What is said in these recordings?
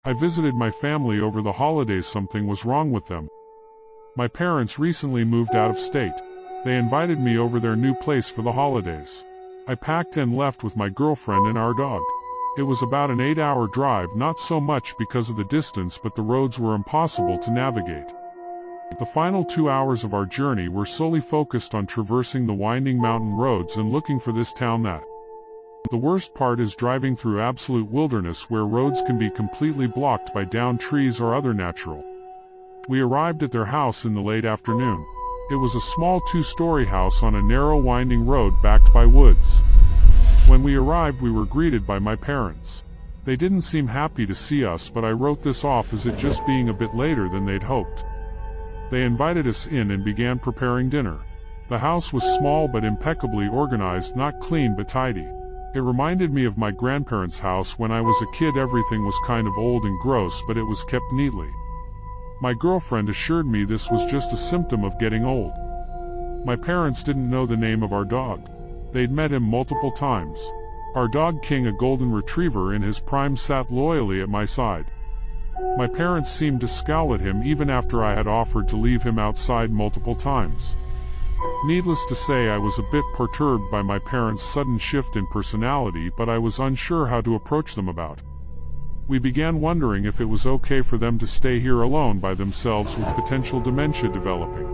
I visited my family over the holidays. Something was wrong with them. My parents recently moved out of state. They invited me over their new place for the holidays. I packed and left with my girlfriend and our dog. It was about an 8-hour drive, not so much because of the distance, but the roads were impossible to navigate. The final 2 hours of our journey were solely focused on traversing the winding mountain roads and looking for this town that. The worst part is driving through absolute wilderness where roads can be completely blocked by downed trees or other natural. We arrived at their house in the late afternoon. It was a small 2-story house on a narrow winding road backed by woods. When we arrived, we were greeted by my parents. They didn't seem happy to see us, but I wrote this off as it just being a bit later than they'd hoped. They invited us in and began preparing dinner. The house was small but impeccably organized, not clean but tidy. It reminded me of my grandparents' house when I was a kid. Everything was kind of old and gross, but it was kept neatly. My girlfriend assured me this was just a symptom of getting old. My parents didn't know the name of our dog. They'd met him multiple times. Our dog King, a golden retriever in his prime, sat loyally at my side. My parents seemed to scowl at him even after I had offered to leave him outside multiple times. Needless to say, I was a bit perturbed by my parents' sudden shift in personality, but I was unsure how to approach them about. We began wondering if it was okay for them to stay here alone by themselves with potential dementia developing.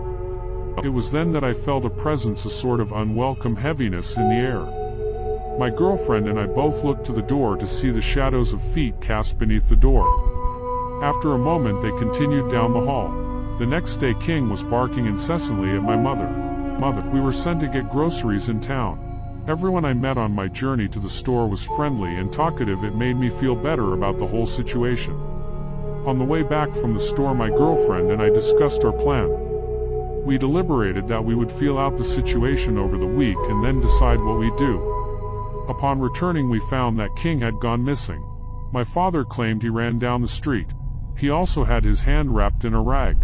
It was then that I felt a presence, a sort of unwelcome heaviness in the air. My girlfriend and I both looked to the door to see the shadows of feet cast beneath the door. After a moment, they continued down the hall. The next day, King was barking incessantly at my mother. We were sent to get groceries in town. Everyone I met on my journey to the store was friendly and talkative. It made me feel better about the whole situation. On the way back from the store, my girlfriend and I discussed our plan. We deliberated that we would feel out the situation over the week and then decide what we'd do. Upon returning, we found that King had gone missing. My father claimed he ran down the street. He also had his hand wrapped in a rag.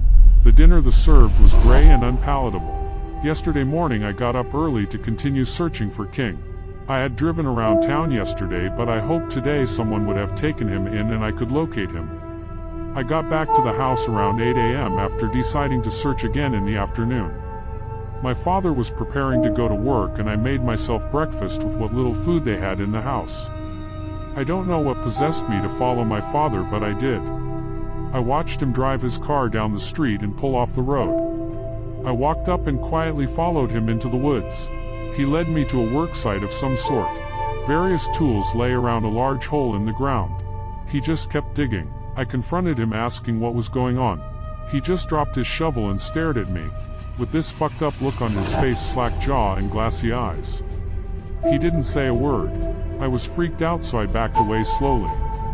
The dinner they served was gray and unpalatable. Yesterday morning I got up early to continue searching for King. I had driven around town yesterday, but I hoped today someone would have taken him in and I could locate him. I got back to the house around 8 a.m. after deciding to search again in the afternoon. My father was preparing to go to work and I made myself breakfast with what little food they had in the house. I don't know what possessed me to follow my father, but I did. I watched him drive his car down the street and pull off the road. I walked up and quietly followed him into the woods. He led me to a work site of some sort. Various tools lay around a large hole in the ground. He just kept digging. I confronted him, asking what was going on. He just dropped his shovel and stared at me, with this fucked up look on his face, slack jaw and glassy eyes. He didn't say a word. I was freaked out, so I backed away slowly.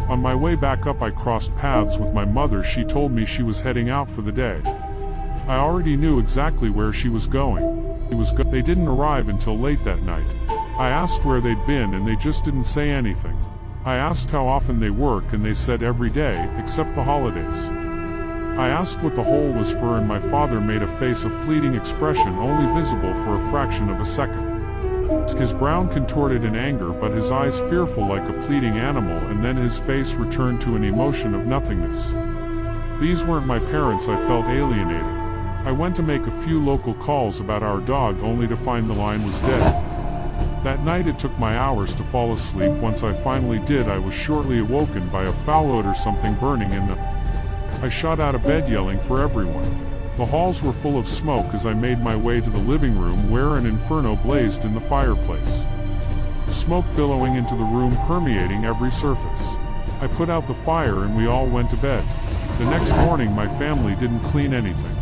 On my way back up, I crossed paths with my mother. She told me she was heading out for the day. I already knew exactly where she was going. They didn't arrive until late that night. I asked where they'd been and they just didn't say anything. I asked how often they work and they said every day, except the holidays. I asked what the hole was for and my father made a face, a fleeting expression only visible for a fraction of a second. His brow contorted in anger, but his eyes fearful like a pleading animal, and then his face returned to an emotion of nothingness. These weren't my parents. I felt alienated. I went to make a few local calls about our dog, only to find the line was dead. That night it took my hours to fall asleep. Once I finally did, I was shortly awoken by a foul odor, something burning in them. I shot out of bed yelling for everyone. The halls were full of smoke as I made my way to the living room, where an inferno blazed in the fireplace. Smoke billowing into the room, permeating every surface. I put out the fire and we all went to bed. The next morning my family didn't clean anything.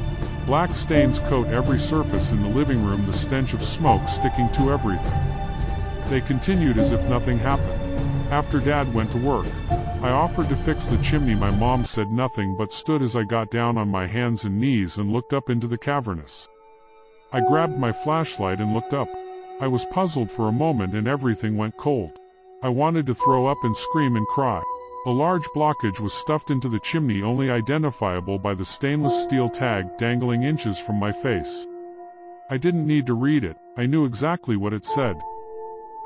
Black stains coat every surface in the living room, the stench of smoke sticking to everything. They continued as if nothing happened. After Dad went to work, I offered to fix the chimney. My mom said nothing but stood as I got down on my hands and knees and looked up into the cavernous. I grabbed my flashlight and looked up. I was puzzled for a moment and everything went cold. I wanted to throw up and scream and cry. A large blockage was stuffed into the chimney, only identifiable by the stainless steel tag dangling inches from my face. I didn't need to read it. I knew exactly what it said.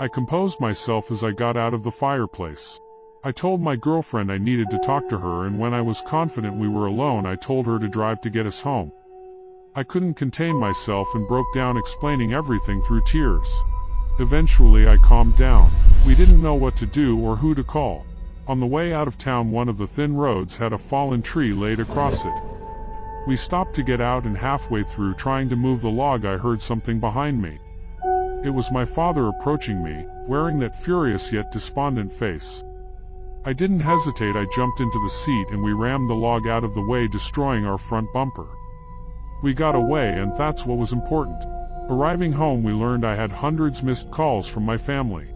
I composed myself as I got out of the fireplace. I told my girlfriend I needed to talk to her, and when I was confident we were alone, I told her to drive to get us home. I couldn't contain myself and broke down explaining everything through tears. Eventually I calmed down. We didn't know what to do or who to call. On the way out of town, one of the thin roads had a fallen tree laid across it. We stopped to get out, and halfway through trying to move the log, I heard something behind me. It was my father approaching me, wearing that furious yet despondent face. I didn't hesitate. I jumped into the seat and we rammed the log out of the way, destroying our front bumper. We got away, and that's what was important. Arriving home, we learned I had hundreds missed calls from my family.